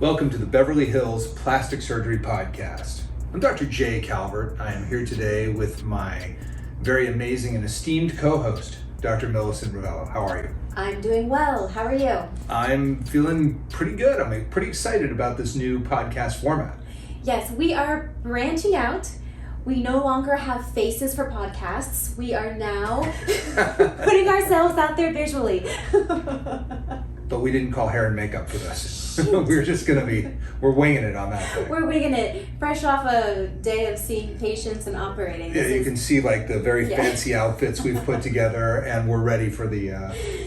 Welcome to the Beverly Hills Plastic Surgery Podcast. I'm Dr. J. Calvert. I am here today with my very amazing and esteemed co-host, Dr. Millicent Rovelo. How are you? I'm doing well. How are you? I'm feeling pretty good. I'm pretty excited about this new podcast format. Yes, we are branching out. We no longer have faces for podcasts. We are now putting ourselves out there visually. But we didn't call hair and makeup for this. We're winging it on that thing. We're winging it. Fresh off a day of seeing patients and operating. Yeah, you can see like the very fancy outfits we've put together, and we're ready for the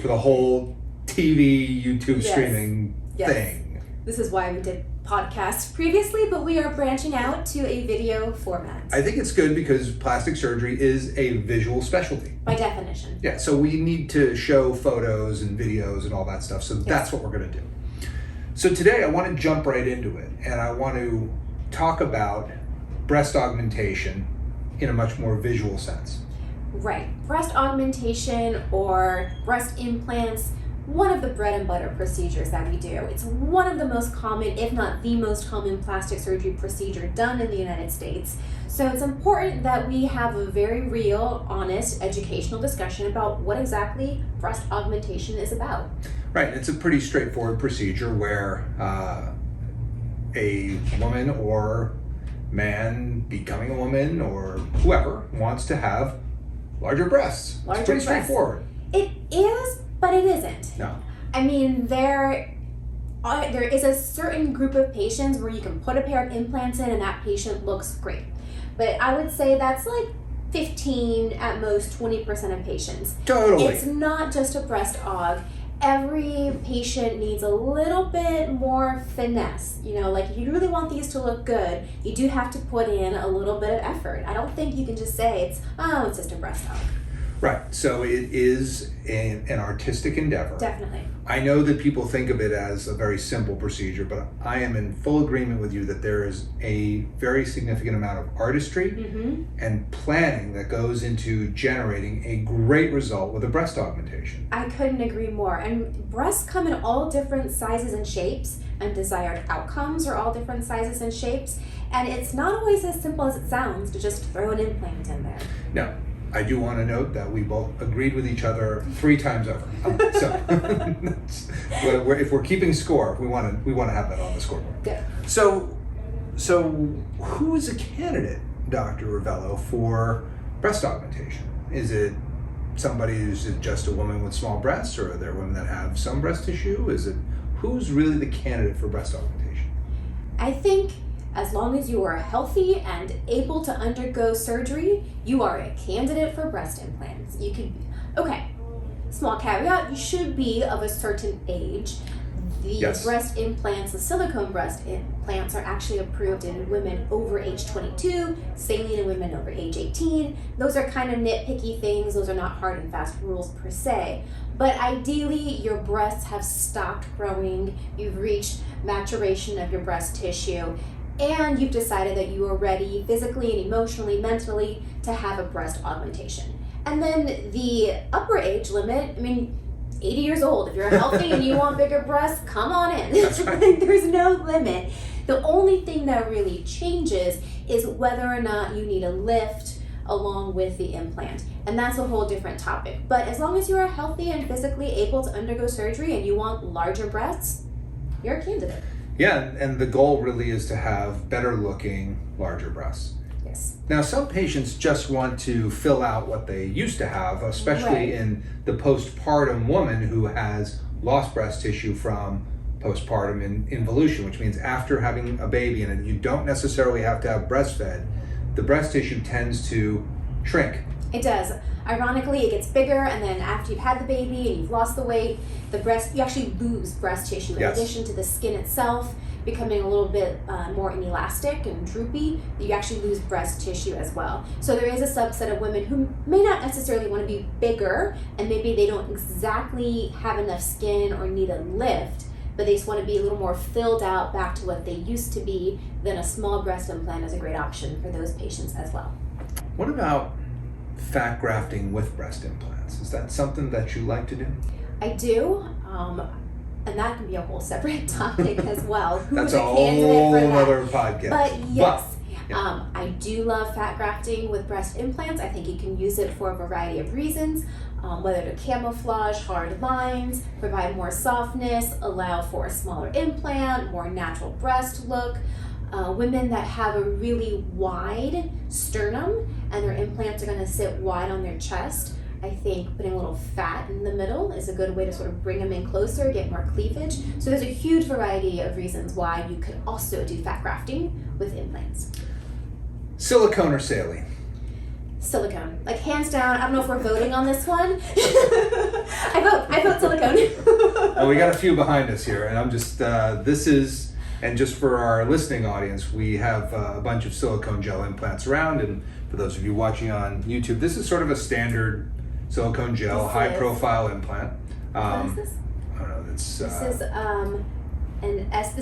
whole TV, YouTube streaming thing. This is why we did podcasts previously, but we are branching out to a video format. I think it's good because plastic surgery is a visual specialty. By definition. Yeah, so we need to show photos and videos and all that stuff, so that's what we're going to do. So today I want to jump right into it, and I want to talk about breast augmentation in a much more visual sense. Right. Breast augmentation or breast implants, one of the bread and butter procedures that we do. It's one of the most common, if not the most common, plastic surgery procedure done in the United States. So it's important that we have a very real, honest, educational discussion about what exactly breast augmentation is about. Right, it's a pretty straightforward procedure where a woman or man becoming a woman or whoever wants to have larger breasts. It's pretty straightforward. It is, but it isn't. No. I mean, there is a certain group of patients where you can put a pair of implants in and that patient looks great. But I would say that's like 15, at most 20% of patients. Totally. It's not just a breast aug. Every patient needs a little bit more finesse. You know, like if you really want these to look good, you do have to put in a little bit of effort. I don't think you can just say it's just a breast aug. Right, so it is an artistic endeavor. Definitely. I know that people think of it as a very simple procedure, but I am in full agreement with you that there is a very significant amount of artistry and planning that goes into generating a great result with a breast augmentation. I couldn't agree more. And breasts come in all different sizes and shapes, and desired outcomes are all different sizes and shapes. And it's not always as simple as it sounds to just throw an implant in there. No. I do want to note that we both agreed with each other 3 times over. So if we're keeping score, we want to have that on the scoreboard. Good. So who is a candidate, Dr. Rovelo, for breast augmentation? Is it somebody who's just a woman with small breasts, or are there women that have some breast tissue? Who's really the candidate for breast augmentation? I think as long as you are healthy and able to undergo surgery, you are a candidate for breast implants. Small caveat, you should be of a certain age. The breast implants, the silicone breast implants, are actually approved in women over age 22, saline in women over age 18. Those are kind of nitpicky things. Those are not hard and fast rules per se. But ideally, your breasts have stopped growing, you've reached maturation of your breast tissue, and you've decided that you are ready physically and emotionally, mentally, to have a breast augmentation. And then the upper age limit, 80 years old. If you're healthy and you want bigger breasts, come on in. That's right. There's no limit. The only thing that really changes is whether or not you need a lift along with the implant. And that's a whole different topic. But as long as you are healthy and physically able to undergo surgery and you want larger breasts, you're a candidate. Yeah, and the goal really is to have better looking, larger breasts. Yes. Now, some patients just want to fill out what they used to have, especially in the postpartum woman who has lost breast tissue from postpartum involution, which means after having a baby, and you don't necessarily have to have breastfed, the breast tissue tends to shrink. It does. Ironically, it gets bigger, and then after you've had the baby and you've lost the weight, you actually lose breast tissue in addition to the skin itself becoming a little bit more inelastic and droopy. You actually lose breast tissue as well. So there is a subset of women who may not necessarily want to be bigger, and maybe they don't exactly have enough skin or need a lift, but they just want to be a little more filled out back to what they used to be. Then a small breast implant is a great option for those patients as well. What about fat grafting with breast implants? Is that something that you like to do? I do. and that can be a whole separate topic as well. That's a whole other podcast. But yes, I do love fat grafting with breast implants. I think you can use it for a variety of reasons, whether to camouflage hard lines, provide more softness, allow for a smaller implant, more natural breast look. Women that have a really wide sternum and their implants are going to sit wide on their chest, I think putting a little fat in the middle is a good way to sort of bring them in closer, get more cleavage. So there's a huge variety of reasons why you could also do fat grafting with implants. Silicone or saline? Silicone, like hands down. I don't know if we're voting on this one. I vote silicone. Well, we got a few behind us here, and I'm just and just for our listening audience, we have a bunch of silicone gel implants around, and for those of you watching on YouTube, this is sort of a standard silicone gel, high-profile implant. What is this? I don't know. This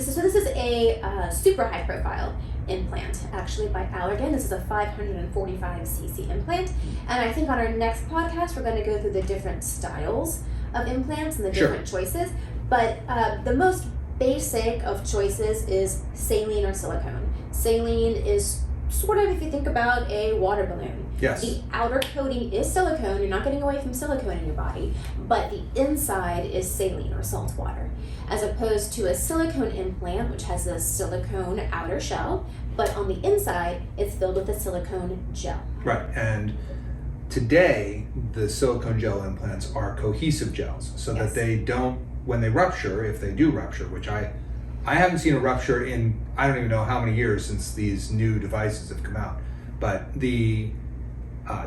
is a super high-profile implant, actually by Allergan. This is a 545cc implant, and I think on our next podcast we're going to go through the different styles of implants and the different choices. But the most basic of choices is saline or silicone. Saline is sort of, if you think about a water balloon. Yes. The outer coating is silicone. You're not getting away from silicone in your body, but the inside is saline or salt water, as opposed to a silicone implant, which has a silicone outer shell, but on the inside, it's filled with a silicone gel. Right, and today, the silicone gel implants are cohesive gels, so that they don't, when they rupture, if they do rupture, which I haven't seen a rupture in, I don't even know how many years since these new devices have come out, but the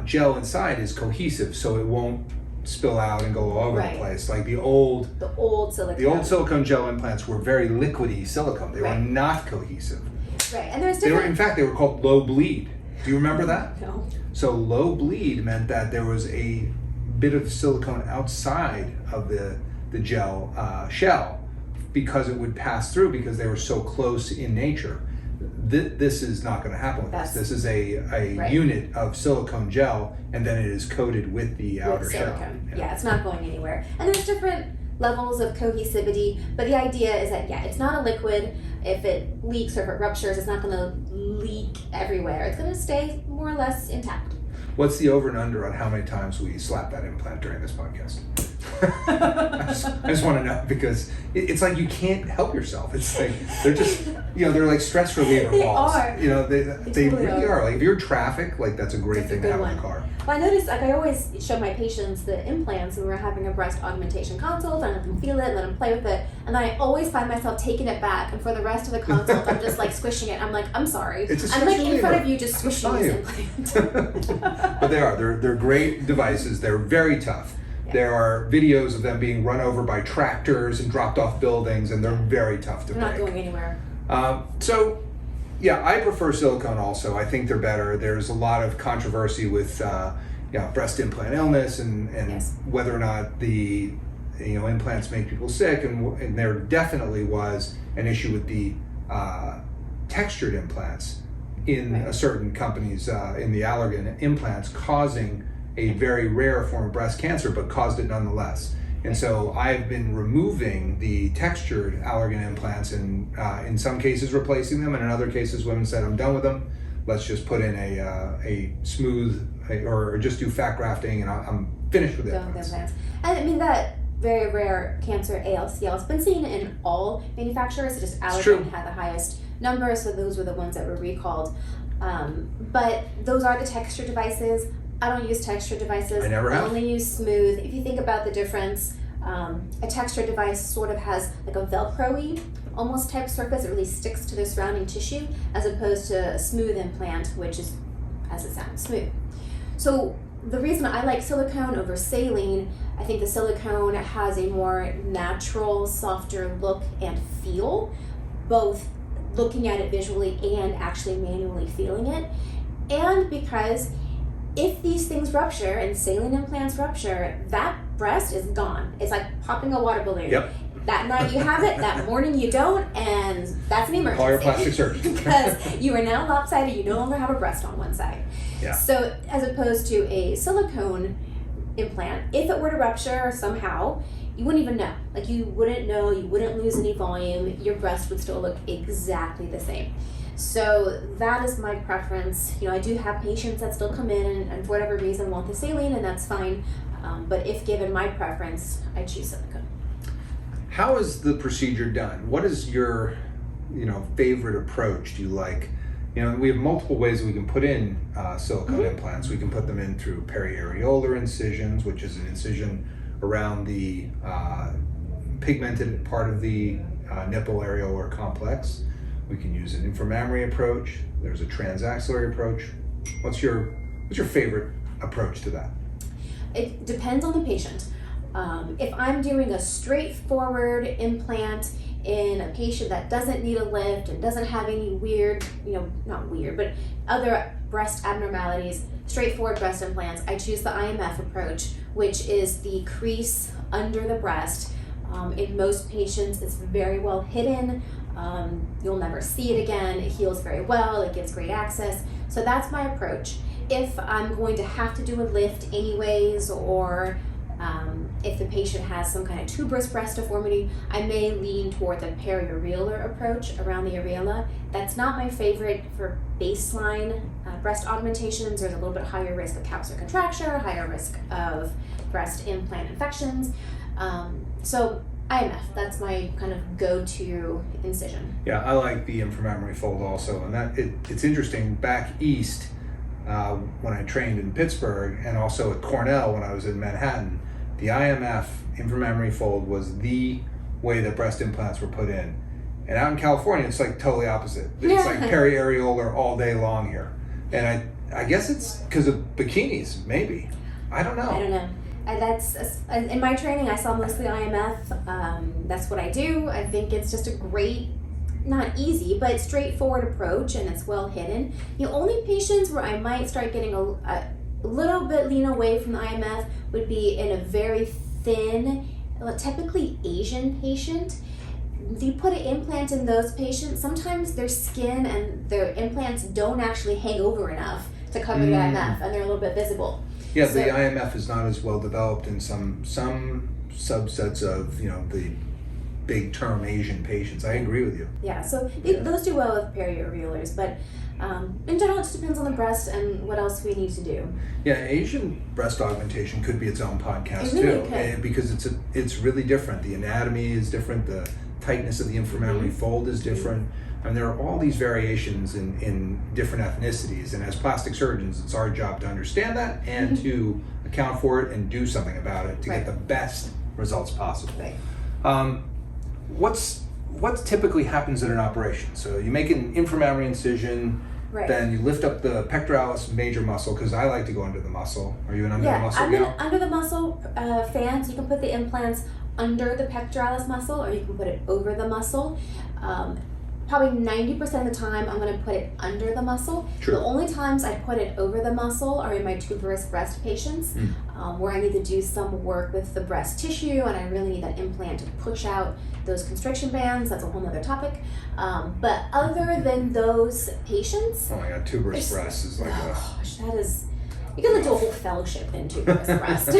gel inside is cohesive, so it won't spill out and go all over the place. Like the old silicone gel implants were very liquidy silicone. They were not cohesive. Right, and there's different. In fact, they were called low bleed. Do you remember that? No. So low bleed meant that there was a bit of silicone outside of the gel shell because it would pass through because they were so close in nature. This is not going to happen with this. This is a unit of silicone gel, and then it is coated with the outer shell. Yeah, it's not going anywhere. And there's different levels of cohesivity, but the idea is that, it's not a liquid. If it leaks or if it ruptures, it's not going to leak everywhere. It's going to stay more or less intact. What's the over and under on how many times we slap that implant during this podcast? I just want to know, because it's like you can't help yourself. It's like they're just, they're like stress reliever balls. They are. They really are. Like if you're in traffic, like that's a great thing to have in the car. Well, I noticed, I always show my patients the implants when we're having a breast augmentation consult. I let them feel it, let them play with it, and then I always find myself taking it back, and for the rest of the consult, I'm just like squishing it. I'm like, I'm sorry. I'm like in front of you just squishing this implant. But they are. They're great devices. They're very tough. There are videos of them being run over by tractors and dropped off buildings, and they're very tough to break. They're not going anywhere. I prefer silicone also. I think they're better. There's a lot of controversy with breast implant illness and whether or not the implants make people sick, and there definitely was an issue with the textured implants in certain companies in the Allergan implants causing a very rare form of breast cancer, but caused it nonetheless. And so I've been removing the textured Allergan implants and in some cases replacing them, and in other cases women said, I'm done with them. Let's just put in a smooth, or just do fat grafting, and I'm finished with implants. And I mean, that very rare cancer, ALCL, it's been seen in all manufacturers. It's just Allergan had the highest number, so those were the ones that were recalled. But those are the textured devices. I don't use textured devices. I never have. I only use smooth. If you think about the difference, a textured device sort of has like a Velcro-y almost type surface. It really sticks to the surrounding tissue, as opposed to a smooth implant, which is, as it sounds, smooth. So the reason I like silicone over saline, I think the silicone has a more natural, softer look and feel, both looking at it visually and actually manually feeling it. And because if these things rupture and saline implants rupture, that breast is gone. It's like popping a water balloon. Yep. That night you have it, that morning you don't, and that's an emergency. Call your plastic surgeon. Because you are now lopsided, you no longer have a breast on one side. Yeah. So as opposed to a silicone implant, if it were to rupture somehow, you wouldn't even know. Like, you wouldn't know, you wouldn't lose any volume, your breast would still look exactly the same. So that is my preference. I do have patients that still come in and for whatever reason want the saline, and that's fine. But if given my preference, I choose silicone. How is the procedure done? What is your, favorite approach? Do you like, we have multiple ways that we can put in silicone implants. We can put them in through periareolar incisions, which is an incision around the pigmented part of the nipple areolar complex. We can use an inframammary approach. There's a transaxillary approach. What's your favorite approach to that? It depends on the patient. If I'm doing a straightforward implant in a patient that doesn't need a lift and doesn't have any weird, not weird, but other breast abnormalities, straightforward breast implants, I choose the IMF approach, which is the crease under the breast. In most patients, it's very well hidden. You'll never see it again. It heals very well. It gives great access. So that's my approach. If I'm going to have to do a lift anyways, or if the patient has some kind of tuberous breast deformity, I may lean toward the periareolar approach around the areola. That's not my favorite for baseline breast augmentations. There's a little bit higher risk of capsular contracture, higher risk of breast implant infections. So IMF, that's my kind of go-to incision. Yeah, I like the inframammary fold also, and it's interesting. Back east, when I trained in Pittsburgh, and also at Cornell when I was in Manhattan, the IMF inframammary fold was the way that breast implants were put in. And out in California, it's like totally opposite. It's like periareolar all day long here. And I guess it's because of bikinis, maybe. I don't know. That's in my training, I saw mostly IMF. That's what I do. I think it's just a great, not easy, but straightforward approach, and it's well hidden. Only patients where I might start getting a little bit lean away from the IMF would be in a very thin, typically Asian patient. If you put an implant in those patients, sometimes their skin and their implants don't actually hang over enough to cover the IMF, and they're a little bit visible. Yeah, so the IMF is not as well developed in some subsets of the big term Asian patients. I agree with you. Yeah, so those do well with periareolars, but in general, it just depends on the breast and what else we need to do. Yeah, Asian breast augmentation could be its own podcast really too, because it's really different. The anatomy is different. The tightness of the inframammary fold is different. And there are all these variations in different ethnicities, and as plastic surgeons, it's our job to understand that and to account for it and do something about it to get the best results possible. Right. What typically happens in an operation? So you make an inframammary incision, then you lift up the pectoralis major muscle, because I like to go under the muscle. Are you an under the muscle I'm gal? an under the muscle fan, so you can put the implants under the pectoralis muscle, or you can put it over the muscle. Probably 90% of the time, I'm going to put it under the muscle. True. The only times I put it over the muscle are in my tuberous breast patients, where I need to do some work with the breast tissue, and I really need that implant to push out those constriction bands. That's a whole other topic. But other than those patients... Oh my God, tuberous breast is like that is... You can do a whole fellowship in tuberous breast.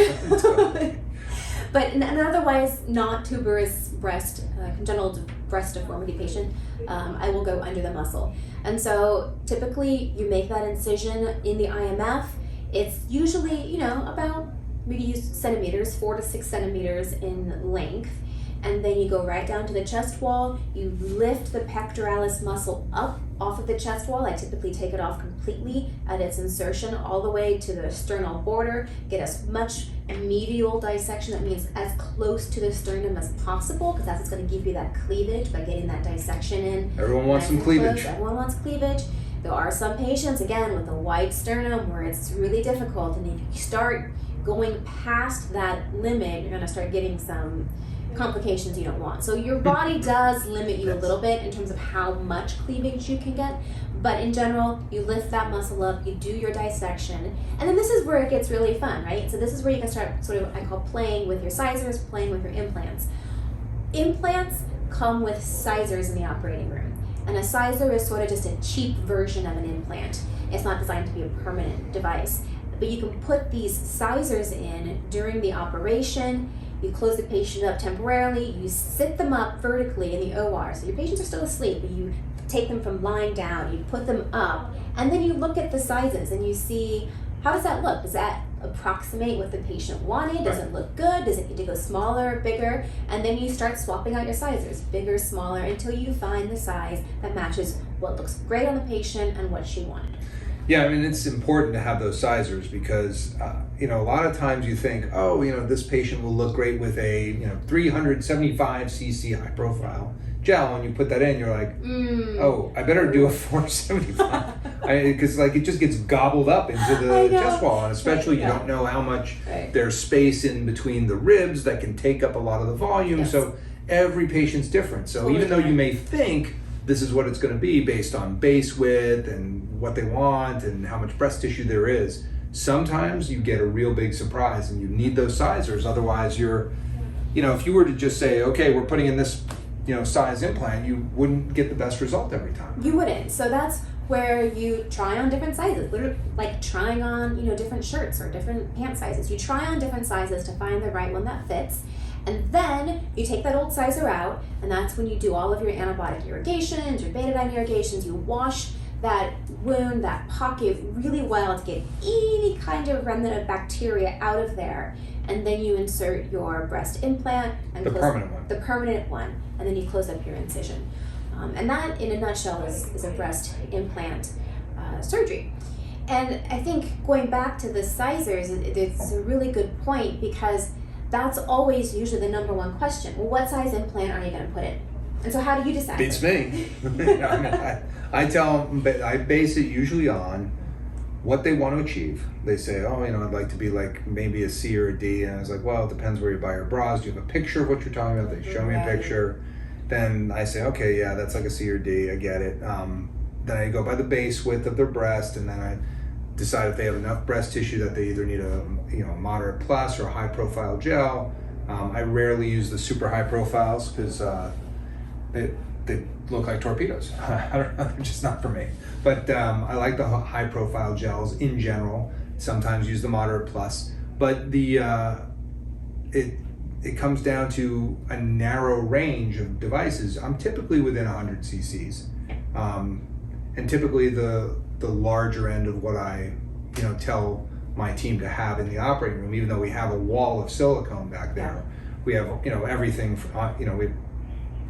But an otherwise not tuberous breast, congenital breast deformity patient, I will go under the muscle. And so typically you make that incision in the IMF. It's usually, about maybe centimeters, 4 to 6 centimeters in length. And then you go right down to the chest wall. You lift the pectoralis muscle up off of the chest wall. I typically take it off completely at its insertion all the way to the sternal border. Get as much medial dissection, that means as close to the sternum as possible, because that's what's going to give you that cleavage by getting that dissection in. Everyone wants some cleavage. Everyone wants cleavage. There are some patients, again, with a wide sternum where it's really difficult, and if you start going past that limit, you're going to start getting some complications you don't want. So your body does limit you a little bit in terms of how much cleavage you can get, but in general, you lift that muscle up, you do your dissection, and then this is where it gets really fun, right? So this is where you can start sort of, I call playing with your sizers, playing with your implants. Implants come with sizers in the operating room, and a sizer is sort of just a cheap version of an implant. It's not designed to be a permanent device, but you can put these sizers in during the operation. you close the patient up temporarily, you sit them up vertically in the OR. So your patients are still asleep, but you take them from lying down, you put them up, and then you look at the sizes and you see, how does that look? Does that approximate what the patient wanted? Does it look good? Does it need to go smaller, bigger? And then you start swapping out your sizes, bigger, smaller, until you find the size that matches what looks great on the patient and what she wanted. Yeah, I mean, it's important to have those sizers because, a lot of times you think, this patient will look great with a, 375 cc high profile gel. When you put that in, you're like, I better do a 475. Because it just gets gobbled up into the chest wall, and especially you don't know how much there's space in between the ribs that can take up a lot of the volume. Yes. So every patient's different. So even though you may think this is what it's going to be based on base width and what they want and how much breast tissue there is, sometimes you get a real big surprise and you need those sizers. Otherwise you're, if you were to just say, okay, we're putting in this, size implant, you wouldn't get the best result every time. You wouldn't. So that's where you try on different sizes, literally like trying on, different shirts or different pant sizes. You try on different sizes to find the right one that fits. And then you take that old sizer out, and that's when you do all of your antibiotic irrigations, your betadine irrigations. You wash that wound, that pocket really well to get any kind of remnant of bacteria out of there. And then you insert your breast implant and the permanent one, and then you close up your incision. And that, in a nutshell, is a breast implant surgery. And I think going back to the sizers, it's a really good point because that's always usually the number one question. Well, what size implant are you going to put in? And so how do you decide? Beats me. I tell them, but I base it usually on what they want to achieve. They say, I'd like to be like maybe a C or a D. And I was like, well, it depends where you buy your bras. Do you have a picture of what you're talking about? They show me a picture. Then I say, okay, yeah, that's like a C or D. I get it. Then I go by the base width of their breast, and then I decide if they have enough breast tissue that they either need a moderate plus or a high profile gel. I rarely use the super high profiles because they look like torpedoes. I don't know, they're just not for me. But I like the high profile gels in general. Sometimes use the moderate plus. But it comes down to a narrow range of devices. I'm typically within 100 cc's. And typically the larger end of what I tell my team to have in the operating room, even though we have a wall of silicone back there. We have everything we have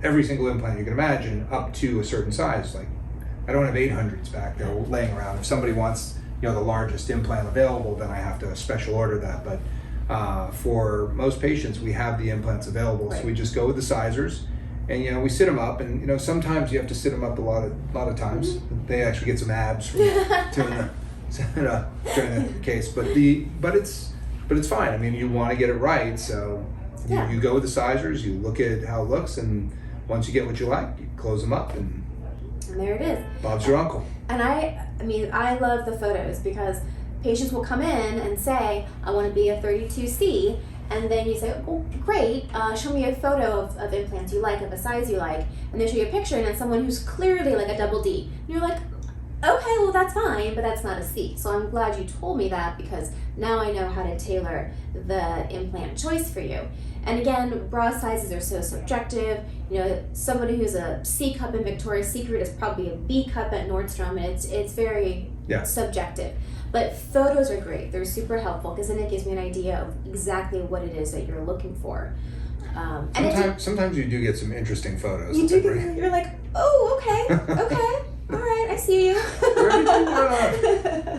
every single implant you can imagine up to a certain size. Like I don't have 800s back there laying around. If somebody wants the largest implant available, then I have to special order that. But for most patients, we have the implants available, so we just go with the sizers. And we sit them up, and sometimes you have to sit them up a lot of times. They actually get some abs from doing during the case, but it's fine. I mean, you want to get it right, so you go with the sizers. You look at how it looks, and once you get what you like, you close them up, and there it is. Bob's your uncle. And I love the photos because patients will come in and say, I want to be a 32C. And then you say, oh, great, show me a photo of implants you like, of a size you like. And they show you a picture, and it's someone who's clearly like a double D. And you're like, okay, well, that's fine, but that's not a C. So I'm glad you told me that because now I know how to tailor the implant choice for you. And again, bra sizes are so subjective. Somebody who's a C cup in Victoria's Secret is probably a B cup at Nordstrom, and it's very subjective. But photos are great. They're super helpful because then it gives me an idea of exactly what it is that you're looking for. Sometimes you do get some interesting photos. You're like, oh, okay. All right, I see you.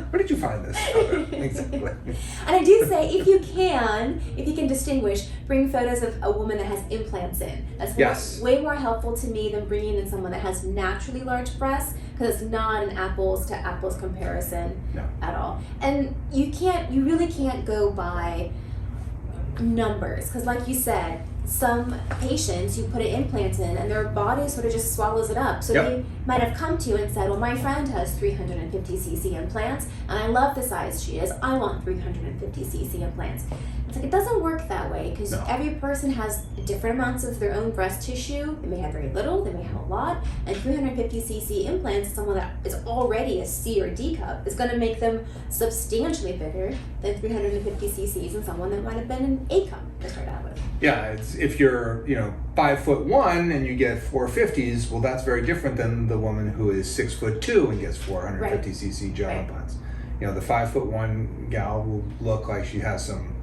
Where did you find this? Exactly. And I do say, if you can distinguish, bring photos of a woman that has implants in. That's way more helpful to me than bringing in someone that has naturally large breasts, because it's not an apples to apples comparison at all. And you really can't go by numbers, because like you said, some patients you put an implant in and their body sort of just swallows it up. So they might have come to you and said, well, my friend has 350 cc implants and I love the size she is. I want 350 cc implants. It's like, it doesn't work that way because every person has different amounts of their own breast tissue. They may have very little, they may have a lot, and 350 cc implants, someone that is already a C or D cup, is going to make them substantially bigger than 350 cc's in someone that might have been an A cup to start out with. Yeah, if you're 5'1" and you get 450s, well, that's very different than the woman who is 6'2" and gets 450 cc gel implants. The 5'1" gal will look like she has some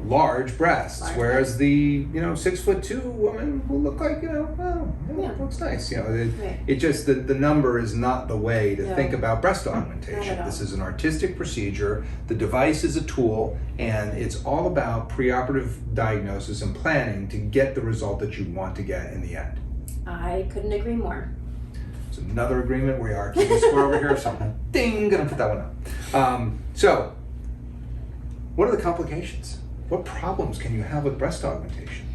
large breasts, whereas the 6'2" woman will look like it looks nice. It just the number is not the way to think about breast augmentation. This is an artistic procedure. The device is a tool, and it's all about preoperative diagnosis and planning to get the result that you want to get in the end. I couldn't agree more. It's another agreement. We are keeping score over here, so I'm gonna put that one up. So, what are the complications? What problems can you have with breast augmentation?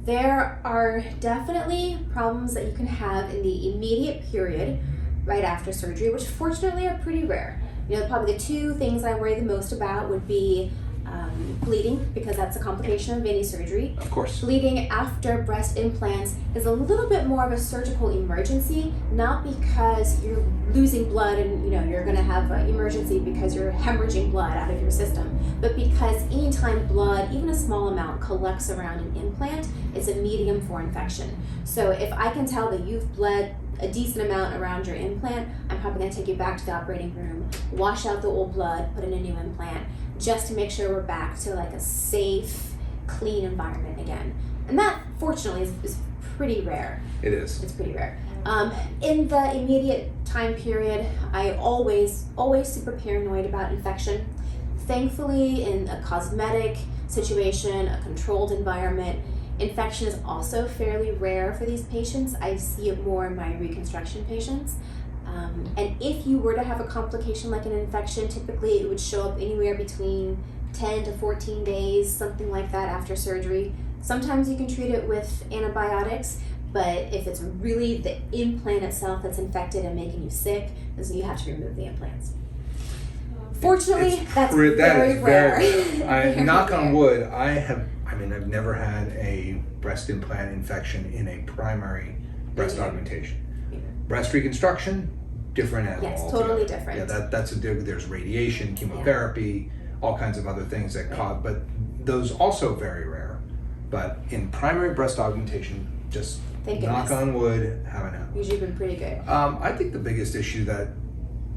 There are definitely problems that you can have in the immediate period right after surgery, which fortunately are pretty rare. Probably the two things I worry the most about would be bleeding, because that's a complication of any surgery. Of course. Bleeding after breast implants is a little bit more of a surgical emergency, not because you're losing blood and you're going to have an emergency because you're hemorrhaging blood out of your system, but because anytime blood, even a small amount, collects around an implant, it's a medium for infection. So if I can tell that you've bled a decent amount around your implant, I'm probably going to take you back to the operating room, wash out the old blood, put in a new implant, just to make sure we're back to like a safe, clean environment again. And that, fortunately, is pretty rare. It is. It's pretty rare. In the immediate time period, I always super paranoid about infection. Thankfully, in a cosmetic situation, a controlled environment, infection is also fairly rare for these patients. I see it more in my reconstruction patients. And if you were to have a complication like an infection, typically it would show up anywhere between 10 to 14 days, something like that, after surgery. Sometimes you can treat it with antibiotics, but if it's really the implant itself that's infected and making you sick, then you have to remove the implants. Fortunately, that's very rare. Knock on wood, I've never had a breast implant infection in a primary breast augmentation. Breast reconstruction, different animal. Yes, totally different. Yeah, there's radiation, chemotherapy, all kinds of other things that cause, but those also very rare. But in primary breast augmentation, just knock on wood, haven't happened. Usually been pretty good. I think the biggest issue that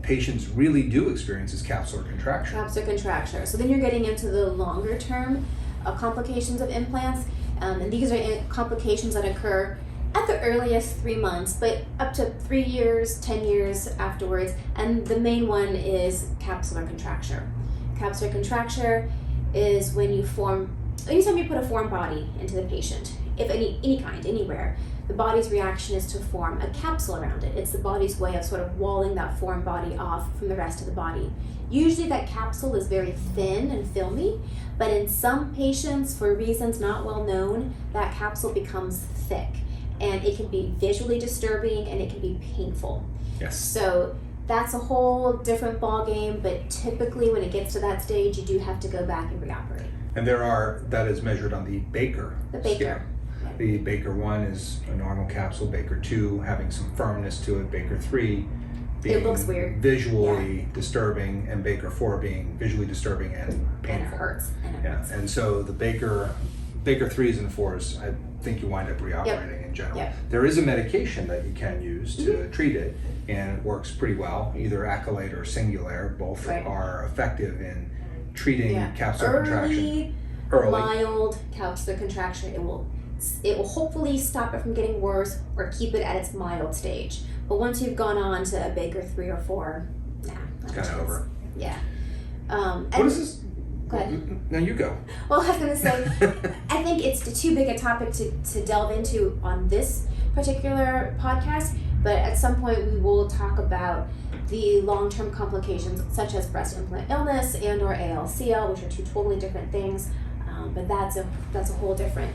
patients really do experience is capsular contracture. Capsular contracture. So then you're getting into the longer term complications of implants, and these are complications that occur at the earliest 3 months, but up to 3 years, 10 years afterwards. And the main one is capsular contracture. Capsular contracture is when anytime you put a foreign body into the patient, if any kind, anywhere, the body's reaction is to form a capsule around it. It's the body's way of sort of walling that foreign body off from the rest of the body. Usually that capsule is very thin and filmy, but in some patients, for reasons not well known, that capsule becomes thick. And it can be visually disturbing and it can be painful. Yes. So that's a whole different ballgame, but typically when it gets to that stage, you do have to go back and reoperate. And that is measured on the Baker. The Baker. Scale. The Baker 1 is a normal capsule, Baker 2 having some firmness to it, Baker 3 being it looks weird, visually disturbing, and Baker 4 being visually disturbing and painful. And it hurts. And so the Baker 3s and 4s, I think you wind up reoperating in general. Yep. There is a medication that you can use to treat it, and it works pretty well. Either Accolade or Singulair, both are effective in treating capsular contraction. Early. Mild capsular contraction. It will hopefully stop it from getting worse or keep it at its mild stage. But once you've gone on to a Baker 3 or 4, it's kind of over. Yeah. What is this? Go ahead. No, you go. Well, I was going to say, I think it's too big a topic to delve into on this particular podcast, but at some point we will talk about the long-term complications such as breast implant illness and or ALCL, which are two totally different things, but that's a whole different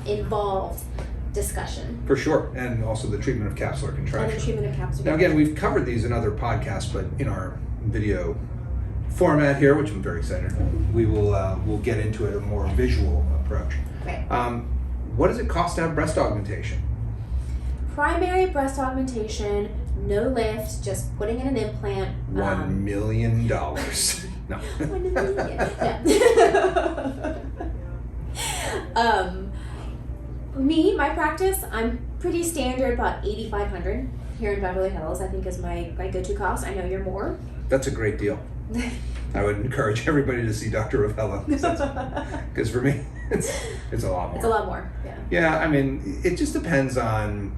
involved discussion. For sure, and also the treatment of capsular contraction. And the treatment of capsular Now again, we've covered these in other podcasts, but in our video format here, which I'm very excited about, we'll get into it a more visual approach. Right. What does it cost to have breast augmentation? Primary breast augmentation, no lift, just putting in an implant. $1 million. No. $1 million. My practice, I'm pretty standard, about $8,500 here in Beverly Hills, I think is my go-to cost. I know you're more. That's a great deal. I would encourage everybody to see Dr. Rovelo, because for me, it's a lot more. It's a lot more, yeah. Yeah, I mean, it just depends on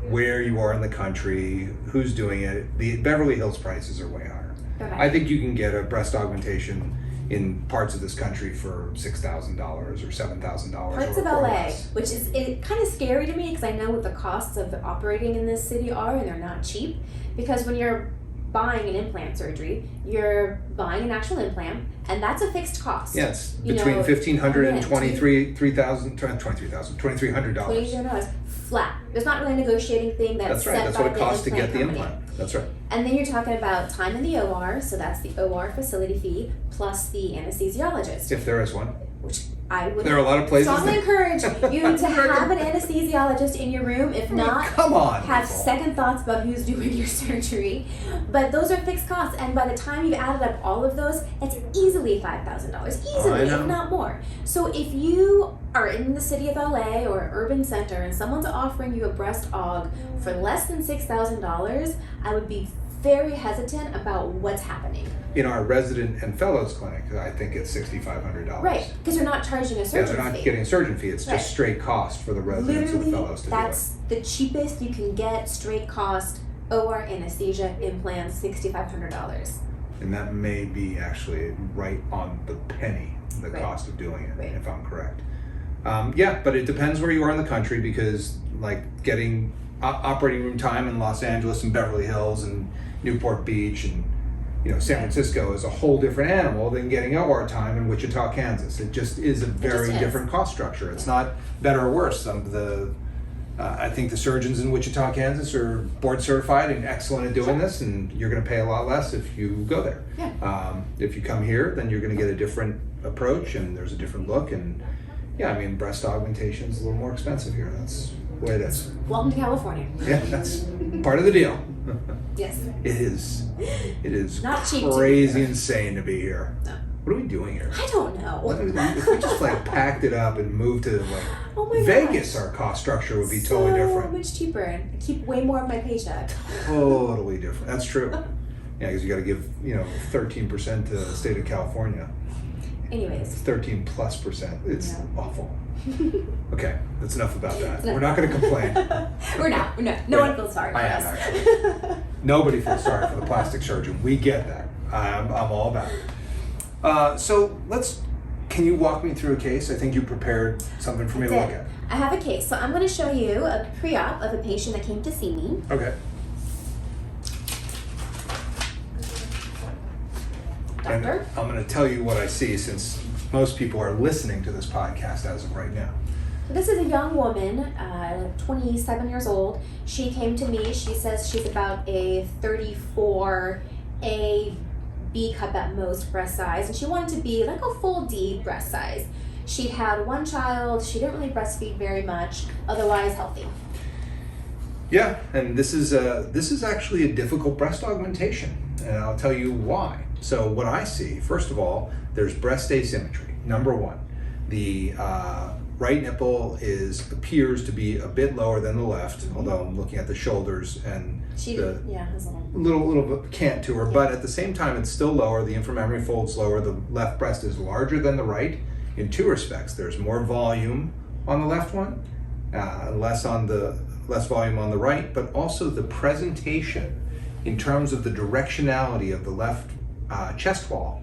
where you are in the country, who's doing it. The Beverly Hills prices are way higher. Okay. I think you can get a breast augmentation in parts of this country for $6,000 or $7,000. Parts of LA, which is kind of scary to me because I know what the costs of operating in this city are, and they're not cheap. Because when you're buying an implant surgery, you're buying an actual implant, and that's a fixed cost. Yeah, it's between $1,500 and $2,300 flat. There's not really a negotiating thing that's right. set That's by what it costs to implant get the company. implant. That's right. And then you're talking about time in the OR, so that's the OR facility fee plus the anesthesiologist. If there is one. Which I would there are a lot of places strongly encourage you to have an anesthesiologist in your room. If not, come on, have people. Second thoughts about who's doing your surgery. But those are fixed costs, and by the time you've added up all of those, it's easily $5,000, easily, if not more. So if you are in the city of LA or urban center and someone's offering you a breast aug for less than $6,000, I would be very hesitant about what's happening. In our resident and fellows clinic, I think it's $6,500. Right, because you're not charging a surgeon fee. Yeah, they're not getting a surgeon fee. It's just straight cost for the residents and the fellows to do it. That's the cheapest you can get, straight cost, OR anesthesia, implants, $6,500. And that may be actually right on the penny, the cost of doing it, if I'm correct. Yeah, but it depends where you are in the country, because like getting operating room time in Los Angeles and Beverly Hills and Newport Beach and San Francisco is a whole different animal than getting OR time in Wichita, Kansas. It just is a very different cost structure. It's not better or worse. Some of the I think the surgeons in Wichita, Kansas are board certified and excellent at doing this, and you're going to pay a lot less if you go there. Yeah. If you come here, then you're going to get a different approach, and there's a different look. And yeah, I mean, breast augmentation is a little more expensive here. That's the way it is. Welcome to California. Yeah, that's part of the deal. Yes. It is. It is not cheap. Crazy insane to be here. No. What are we doing here? I don't know. If we just packed it up and moved to Vegas, our cost structure would be totally different. So much cheaper and keep way more of my paycheck. Totally different. That's true. Yeah, because you got to give 13% to the state of California. Anyways. 13+%. It's awful. Okay, that's enough about that. We're not going to complain. We're not. No one feels sorry for us. Actually. Nobody feels sorry for the plastic surgeon. We get that. I'm all about it. So can you walk me through a case? I think you prepared something for me to look at. I have a case. So I'm going to show you a pre-op of a patient that came to see me. Okay. Doctor? And I'm going to tell you what I see, since most people are listening to this podcast as of right now. So this is a young woman, 27 years old. She came to me. She says she's about a 34A B cup at most breast size, and she wanted to be like a full D breast size. She'd had one child. She didn't really breastfeed very much, otherwise healthy. Yeah, and this is actually a difficult breast augmentation, and I'll tell you why. So what I see, first of all, there's breast asymmetry. Number one, the right nipple appears to be a bit lower than the left, although I'm looking at the shoulders and has a little bit cant to her, but at the same time it's still lower. The inframammary fold's lower. The left breast is larger than the right in two respects. There's more volume on the left one, less volume on the right, but also the presentation in terms of the directionality of the left chest wall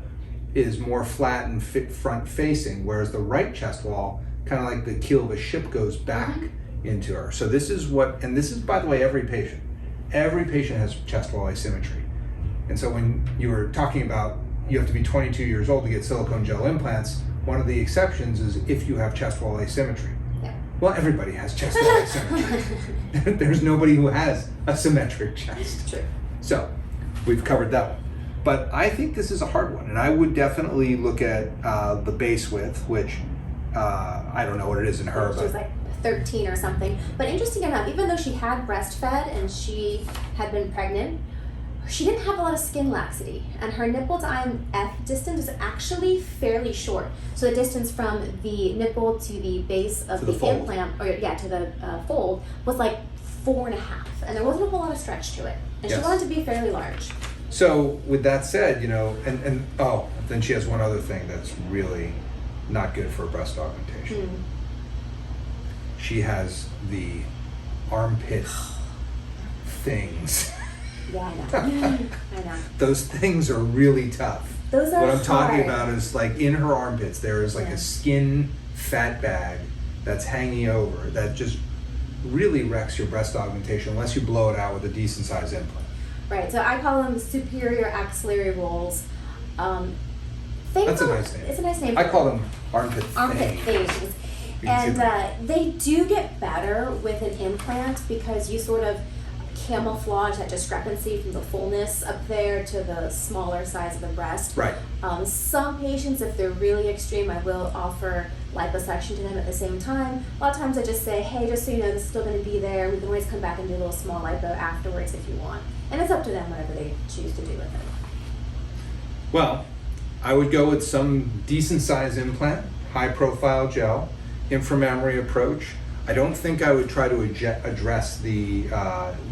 is more flat and front facing, whereas the right chest wall, kind of like the keel of a ship, goes back into her. So this is by the way, every patient has chest wall asymmetry. And so when you were talking about you have to be 22 years old to get silicone gel implants, one of the exceptions is if you have chest wall asymmetry. Yeah. Well, everybody has chest wall asymmetry. There's nobody who has a symmetric chest. True. So we've covered that one. But I think this is a hard one, and I would definitely look at the base width, which I don't know what it is in her. She was like 13 or something. But interesting enough, even though she had breastfed and she had been pregnant, she didn't have a lot of skin laxity, and her nipple to IMF distance is actually fairly short. So the distance from the nipple to the base of the implant, to the fold, was like 4.5, and there wasn't a whole lot of stretch to it. And she wanted to be fairly large. So with that said, then she has one other thing that's really not good for breast augmentation. She has the armpit things. Yeah, I know. I know. Those things are really tough. Those are What I'm talking hard. about is like in her armpits, there is like a skin fat bag that's hanging over that just really wrecks your breast augmentation unless you blow it out with a decent sized implant. Right, so I call them superior axillary rolls. That's a nice name. It's a nice name. I call them armpit things. And they do get better with an implant because you sort of camouflage that discrepancy from the fullness up there to the smaller size of the breast. Right. Some patients, if they're really extreme, I will offer liposuction to them at the same time. A lot of times I just say, hey, just so you know, this is still going to be there. We can always come back and do a little small lipo afterwards if you want. And it's up to them whatever they choose to do with it. Well, I would go with some decent size implant, high profile gel, inframammary approach. I don't think I would try to address the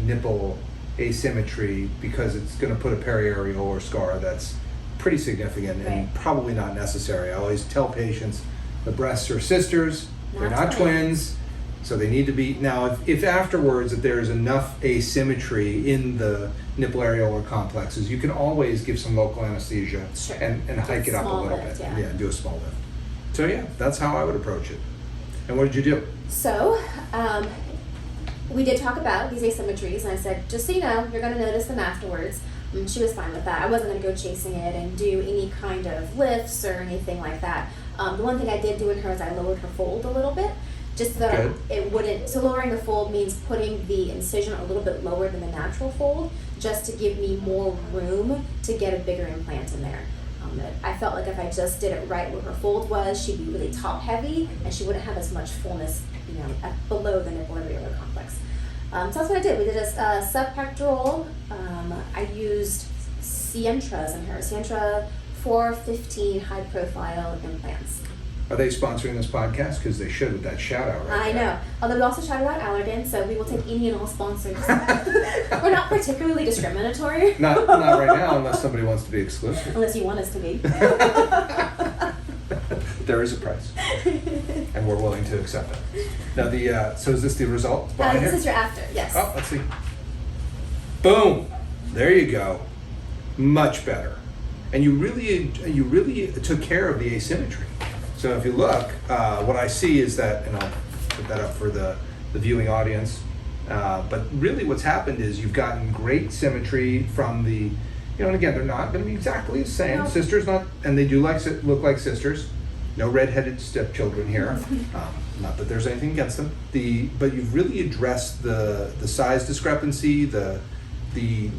nipple asymmetry because it's going to put a periareolar scar that's pretty significant and probably not necessary. I always tell patients the breasts are sisters, they're not twins, so they need to be. Now, if afterwards if there's enough asymmetry in the nipple areolar complexes, you can always give some local anesthesia and hike it up a little bit. Yeah, do a small lift. So yeah, that's how I would approach it. And what did you do? So, we did talk about these asymmetries, and I said, just so you know, you're going to notice them afterwards. And she was fine with that. I wasn't going to go chasing it and do any kind of lifts or anything like that. The one thing I did do in her is I lowered her fold a little bit, just so that it wouldn't. So lowering the fold means putting the incision a little bit lower than the natural fold, just to give me more room to get a bigger implant in there. I felt like if I just did it right where her fold was, she'd be really top heavy and she wouldn't have as much fullness, below the nipple areolar complex. So that's what I did. We did a subpectoral. I used Sientras in her. Sientra 415 high profile implants. Are they sponsoring this podcast? Because they should with that shout out right I know. Although we also shouted out Allergan, so we will take any and all sponsors. We're not particularly discriminatory. Not right now, unless somebody wants to be exclusive. Unless you want us to be. There is a price, and we're willing to accept it. Now, so is this the result? This is your after, yes. Oh, let's see. Boom! There you go. Much better. And you really took care of the asymmetry. So if you look, what I see is that, and I'll put that up for the viewing audience, but really what's happened is you've gotten great symmetry from the, and again, they're not going to be exactly the same. No. Sisters not, and they do look like sisters. No redheaded stepchildren here. Not that there's anything against them. But you've really addressed the size discrepancy, the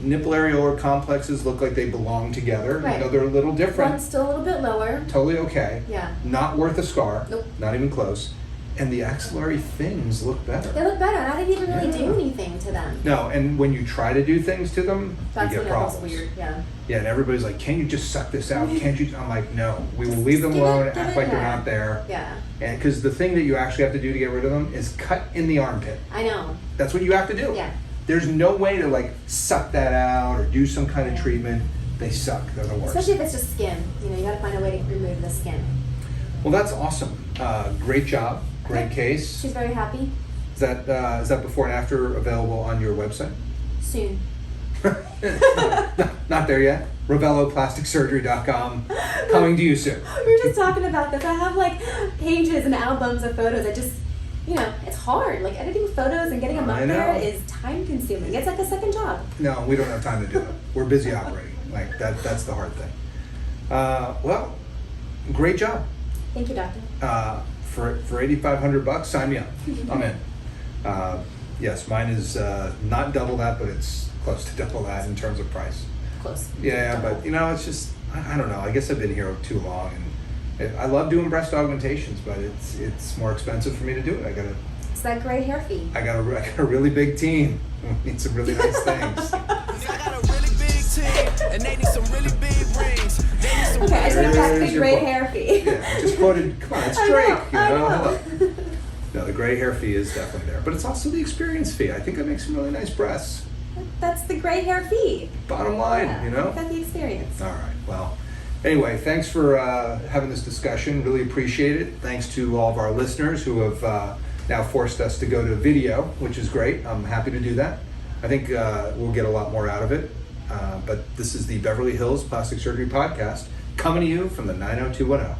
nipple areolar complexes look like they belong together. Right. They're a little different. One's still a little bit lower. Totally okay. Yeah. Not worth a scar. Nope. Not even close. And the axillary fins look better. They look better, and I didn't even really do anything to them. No, and when you try to do things to them, you get problems. That's weird, yeah. Yeah, and everybody's like, can you just suck this out? Can't you? I'm like, no. We will leave them alone and act like they're not there. Yeah. And because the thing that you actually have to do to get rid of them is cut in the armpit. I know. That's what you have to do. Yeah. There's no way to suck that out or do some kind of treatment. They suck. They're the worst. Especially if it's just skin. You got to find a way to remove the skin. Well, that's awesome. Great job. Great case. She's very happy. Is that before and after available on your website? Soon. Not there yet. RoveloPlasticSurgery.com. Coming to you soon. We were just talking about this. I have pages and albums of photos. I just, it's hard. Editing photos and getting them up there is time consuming. It's like a second job. No, we don't have time to do it. We're busy operating. That's the hard thing. Well, great job. Thank you, doctor. For $8,500, sign me up. I'm in. Yes, mine is not double that, but it's close to double that in terms of price. Close. Yeah, double. but it's just I don't know. I guess I've been here too long, and I love doing breast augmentations, but it's more expensive for me to do it. It's that gray hair fee. I got a really big team. We need some really nice things. There's the your gray book. hair fee. Yeah, I just quoted, come on, it's I Drake. know, I know. No, the gray hair fee is definitely there. But it's also the experience fee. I think I make some really nice breasts. That's the gray hair fee. Bottom line, Yeah, you know? That's the experience. All right, well, anyway, thanks for having this discussion. Really appreciate it. Thanks to all of our listeners who have now forced us to go to video, which is great. I'm happy to do that. I think we'll get a lot more out of it. But this is the Beverly Hills Plastic Surgery Podcast, coming to you from the 90210.